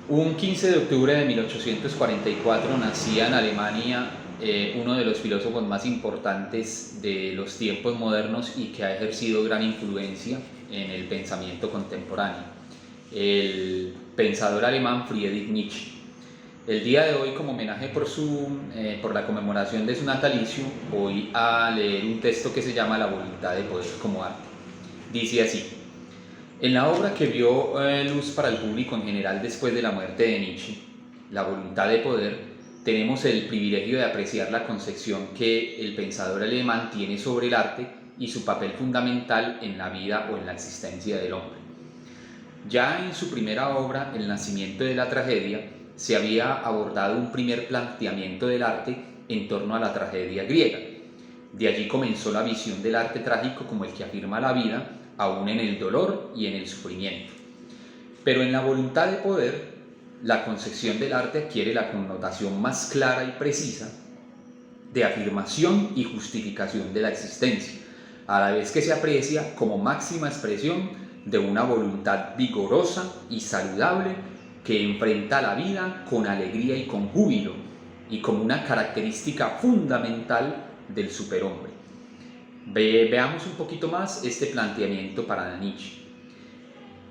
Un 15 de octubre de 1844 nacía en Alemania uno de los filósofos más importantes de los tiempos modernos y que ha ejercido gran influencia en el pensamiento contemporáneo, el pensador alemán Friedrich Nietzsche. El día de hoy, como homenaje por la conmemoración de su natalicio, voy a leer un texto que se llama La voluntad de poder como arte. Dice así: en la obra que vio luz para el público en general después de la muerte de Nietzsche, La voluntad de poder, tenemos el privilegio de apreciar la concepción que el pensador alemán tiene sobre el arte y su papel fundamental en la vida o en la existencia del hombre. Ya en su primera obra, El nacimiento de la tragedia, se había abordado un primer planteamiento del arte en torno a la tragedia griega. De allí comenzó la visión del arte trágico como el que afirma la vida, aún en el dolor y en el sufrimiento. Pero en La voluntad de poder, la concepción del arte adquiere la connotación más clara y precisa de afirmación y justificación de la existencia, a la vez que se aprecia como máxima expresión de una voluntad vigorosa y saludable que enfrenta la vida con alegría y con júbilo, y como una característica fundamental del superhombre. Veamos un poquito más este planteamiento para Nietzsche.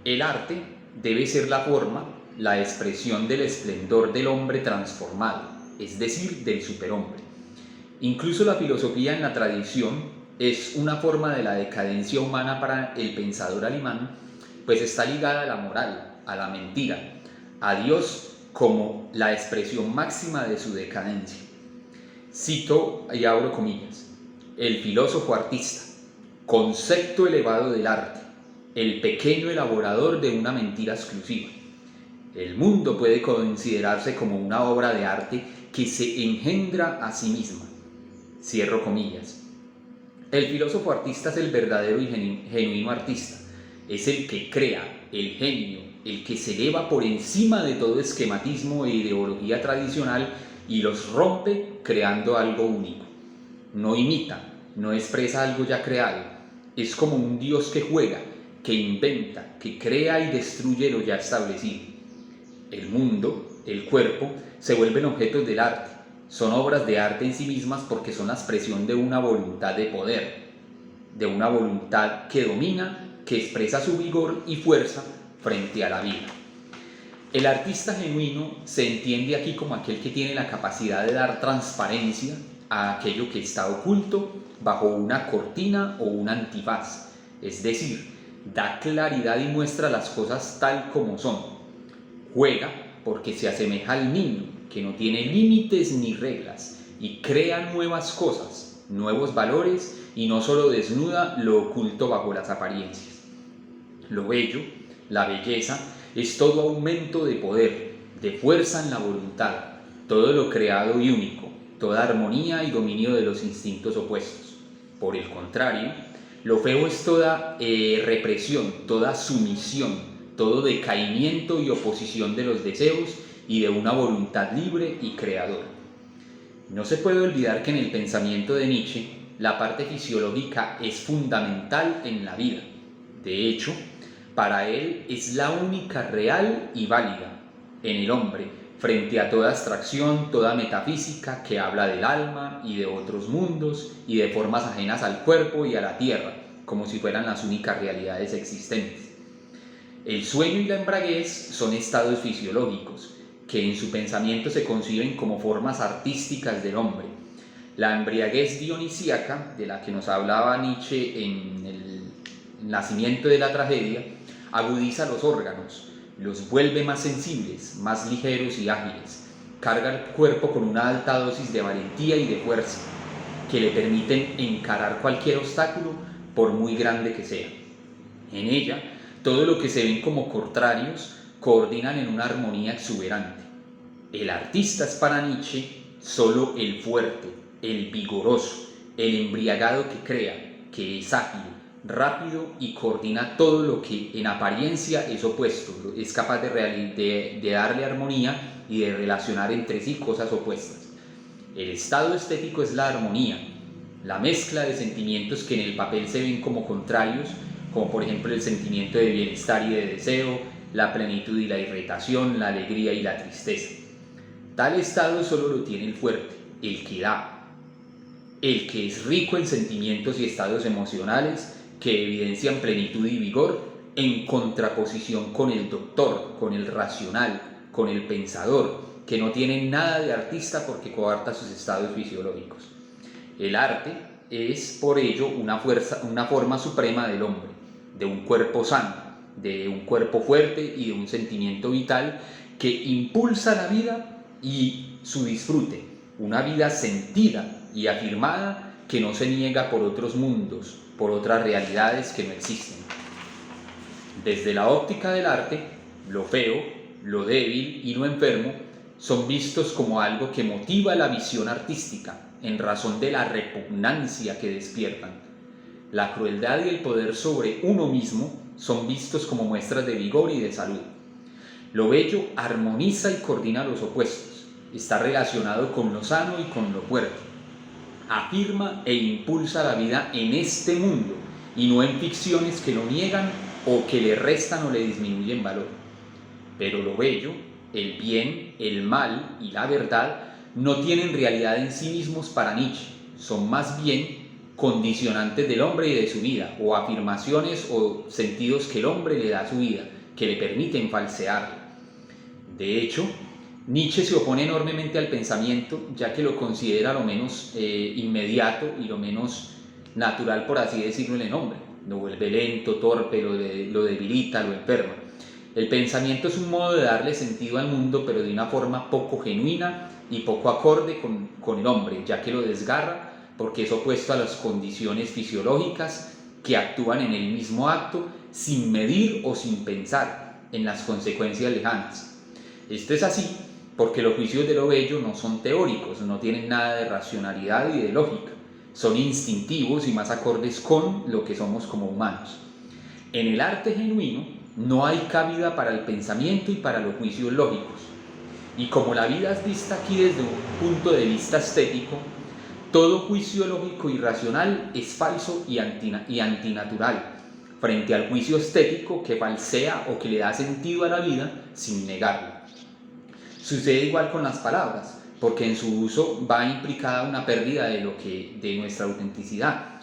El arte debe ser la forma, la expresión del esplendor del hombre transformado, es decir, del superhombre. Incluso la filosofía en la tradición es una forma de la decadencia humana para el pensador alemán, pues está ligada a la moral, a la mentira, a Dios como la expresión máxima de su decadencia. Cito y abro comillas: el filósofo artista, concepto elevado del arte, el pequeño elaborador de una mentira exclusiva. El mundo puede considerarse como una obra de arte que se engendra a sí misma. Cierro comillas. El filósofo artista es el verdadero y genuino artista. Es el que crea, el genio, el que se eleva por encima de todo esquematismo e ideología tradicional y los rompe creando algo único. No imita, no expresa algo ya creado. Es como un dios que juega, que inventa, que crea y destruye lo ya establecido. El mundo, el cuerpo, se vuelven objetos del arte. Son obras de arte en sí mismas porque son la expresión de una voluntad de poder, de una voluntad que domina, que expresa su vigor y fuerza frente a la vida. El artista genuino se entiende aquí como aquel que tiene la capacidad de dar transparencia a aquello que está oculto bajo una cortina o un antifaz, es decir, da claridad y muestra las cosas tal como son. Juega porque se asemeja al niño, que no tiene límites ni reglas, y crea nuevas cosas, nuevos valores, y no solo desnuda lo oculto bajo las apariencias. Lo bello, la belleza, es todo aumento de poder, de fuerza en la voluntad, todo lo creado y único, toda armonía y dominio de los instintos opuestos. Por el contrario, lo feo es toda represión, toda sumisión, todo decaimiento y oposición de los deseos y de una voluntad libre y creadora. No se puede olvidar que en el pensamiento de Nietzsche la parte fisiológica es fundamental en la vida. De hecho, para él es la única real y válida en el hombre, frente a toda abstracción, toda metafísica que habla del alma y de otros mundos y de formas ajenas al cuerpo y a la tierra, como si fueran las únicas realidades existentes. El sueño y la embriaguez son estados fisiológicos que en su pensamiento se conciben como formas artísticas del hombre. La embriaguez dionisíaca, de la que nos hablaba Nietzsche en el nacimiento de la tragedia, agudiza los órganos, los vuelve más sensibles, más ligeros y ágiles, carga el cuerpo con una alta dosis de valentía y de fuerza, que le permiten encarar cualquier obstáculo, por muy grande que sea. En ella, todo lo que se ven como contrarios coordinan en una armonía exuberante. El artista es para Nietzsche solo el fuerte, el vigoroso, el embriagado que crea, que es ágil, rápido y coordina todo lo que en apariencia es opuesto, es capaz de darle armonía y de relacionar entre sí cosas opuestas. El estado estético es la armonía, la mezcla de sentimientos que en el papel se ven como contrarios, como por ejemplo el sentimiento de bienestar y de deseo, la plenitud y la irritación, la alegría y la tristeza. Tal estado solo lo tiene el fuerte, el que da, el que es rico en sentimientos y estados emocionales que evidencian plenitud y vigor, en contraposición con el doctor, con el racional, con el pensador, que no tiene nada de artista porque coarta sus estados fisiológicos. El arte es, por ello, una forma suprema del hombre, de un cuerpo sano, de un cuerpo fuerte y de un sentimiento vital que impulsa la vida y su disfrute, una vida sentida y afirmada que no se niega por otros mundos, por otras realidades que no existen. Desde la óptica del arte, lo feo, lo débil y lo enfermo son vistos como algo que motiva la visión artística en razón de la repugnancia que despiertan. La crueldad y el poder sobre uno mismo son vistos como muestras de vigor y de salud. Lo bello armoniza y coordina los opuestos, está relacionado con lo sano y con lo fuerte. Afirma e impulsa la vida en este mundo y no en ficciones que lo niegan o que le restan o le disminuyen valor. Pero lo bello, el bien, el mal y la verdad no tienen realidad en sí mismos para Nietzsche, son más bien condicionantes del hombre y de su vida, o afirmaciones o sentidos que el hombre le da a su vida, que le permiten falsearla. De hecho, Nietzsche se opone enormemente al pensamiento, ya que lo considera lo menos inmediato y lo menos natural, por así decirlo, en el hombre. Lo vuelve lento, torpe, lo debilita, lo enferma. El pensamiento es un modo de darle sentido al mundo, pero de una forma poco genuina y poco acorde con el hombre, ya que lo desgarra porque es opuesto a las condiciones fisiológicas que actúan en el mismo acto sin medir o sin pensar en las consecuencias lejanas. Esto es así porque los juicios de lo bello no son teóricos, no tienen nada de racionalidad y de lógica, son instintivos y más acordes con lo que somos como humanos. En el arte genuino no hay cabida para el pensamiento y para los juicios lógicos. Y como la vida es vista aquí desde un punto de vista estético, todo juicio lógico y racional es falso y antinatural frente al juicio estético que falsea o que le da sentido a la vida sin negarlo. Sucede igual con las palabras, porque en su uso va implicada una pérdida de nuestra autenticidad.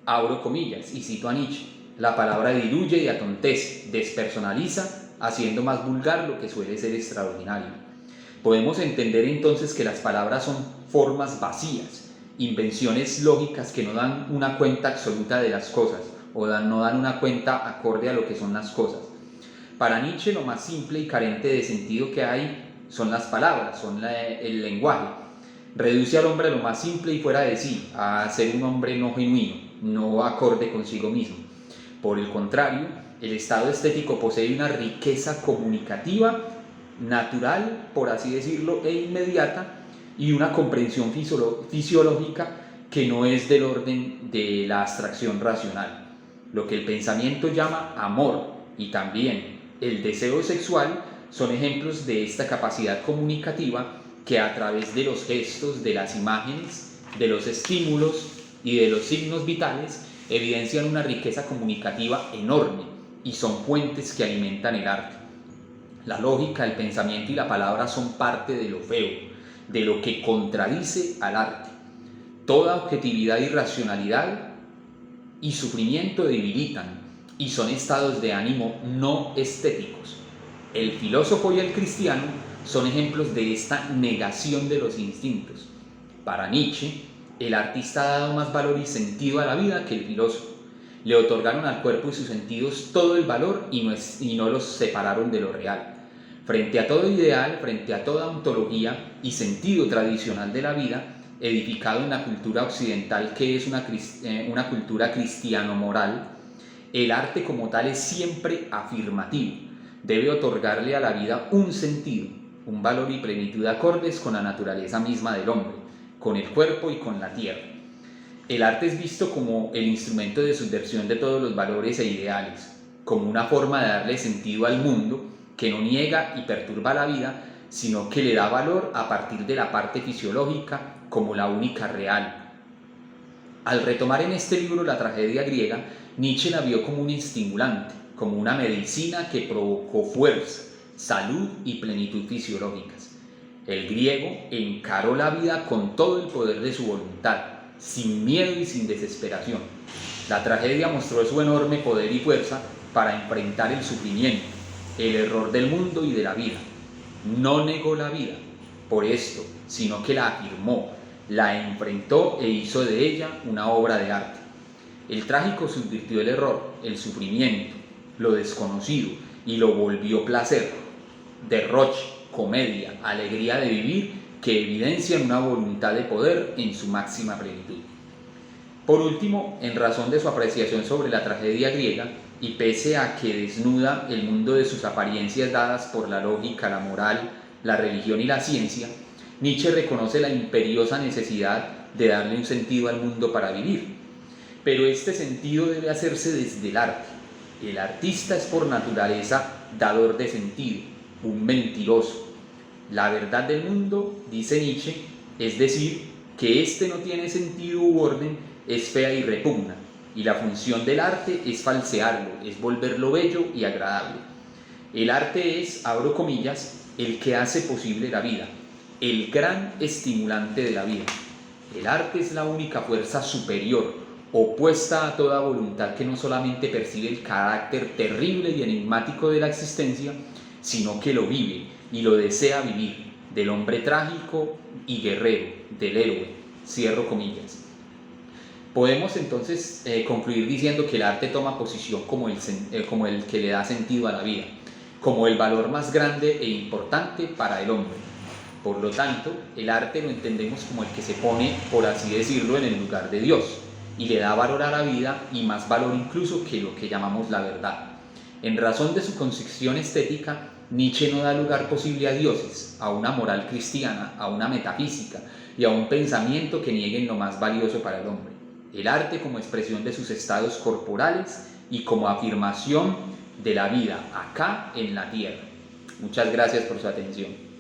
Abro comillas y cito a Nietzsche: la palabra diluye y atontece, despersonaliza, haciendo más vulgar lo que suele ser extraordinario. Podemos entender entonces que las palabras son formas vacías, invenciones lógicas que no dan una cuenta absoluta de las cosas, o no dan una cuenta acorde a lo que son las cosas. Para Nietzsche, lo más simple y carente de sentido que hay son las palabras, son el lenguaje. Reduce al hombre a lo más simple y fuera de sí, a ser un hombre no genuino, no acorde consigo mismo. Por el contrario, el estado estético posee una riqueza comunicativa, natural, por así decirlo, e inmediata, y una comprensión fisiológica que no es del orden de la abstracción racional. Lo que el pensamiento llama amor y también el deseo sexual son ejemplos de esta capacidad comunicativa que a través de los gestos, de las imágenes, de los estímulos y de los signos vitales evidencian una riqueza comunicativa enorme y son fuentes que alimentan el arte. La lógica, el pensamiento y la palabra son parte de lo feo, de lo que contradice al arte. Toda objetividad y racionalidad y sufrimiento debilitan y son estados de ánimo no estéticos. El filósofo y el cristiano son ejemplos de esta negación de los instintos. Para Nietzsche, el artista ha dado más valor y sentido a la vida que el filósofo. Le otorgaron al cuerpo y sus sentidos todo el valor y no los separaron de lo real. Frente a todo ideal, frente a toda ontología y sentido tradicional de la vida, edificado en la cultura occidental que es una cultura cristiano-moral, el arte como tal es siempre afirmativo. Debe otorgarle a la vida un sentido, un valor y plenitud acordes con la naturaleza misma del hombre, con el cuerpo y con la tierra. El arte es visto como el instrumento de subversión de todos los valores e ideales, como una forma de darle sentido al mundo que no niega y perturba la vida, sino que le da valor a partir de la parte fisiológica como la única real. Al retomar en este libro la tragedia griega, Nietzsche la vio como un estimulante, como una medicina que provocó fuerza, salud y plenitud fisiológicas. El griego encaró la vida con todo el poder de su voluntad, sin miedo y sin desesperación. La tragedia mostró su enorme poder y fuerza para enfrentar el sufrimiento, el error del mundo y de la vida. No negó la vida por esto, sino que la afirmó, la enfrentó e hizo de ella una obra de arte. El trágico subvirtió el error, el sufrimiento, lo desconocido y lo volvió placer, derroche, comedia, alegría de vivir que evidencian una voluntad de poder en su máxima plenitud. Por último, en razón de su apreciación sobre la tragedia griega, y pese a que desnuda el mundo de sus apariencias dadas por la lógica, la moral, la religión y la ciencia, Nietzsche reconoce la imperiosa necesidad de darle un sentido al mundo para vivir. Pero este sentido debe hacerse desde el arte. El artista es por naturaleza dador de sentido, un mentiroso. La verdad del mundo, dice Nietzsche, es decir, que éste no tiene sentido u orden, es fea y repugna, y la función del arte es falsearlo, es volverlo bello y agradable. El arte es, abro comillas, el que hace posible la vida, el gran estimulante de la vida. El arte es la única fuerza superior, opuesta a toda voluntad que no solamente percibe el carácter terrible y enigmático de la existencia, sino que lo vive y lo desea vivir, del hombre trágico y guerrero, del héroe, cierro comillas. Podemos entonces concluir diciendo que el arte toma posición como el que le da sentido a la vida, como el valor más grande e importante para el hombre. Por lo tanto, el arte lo entendemos como el que se pone, por así decirlo, en el lugar de Dios y le da valor a la vida y más valor incluso que lo que llamamos la verdad. En razón de su concepción estética, Nietzsche no da lugar posible a dioses, a una moral cristiana, a una metafísica y a un pensamiento que nieguen lo más valioso para el hombre. El arte como expresión de sus estados corporales y como afirmación de la vida acá en la tierra. Muchas gracias por su atención.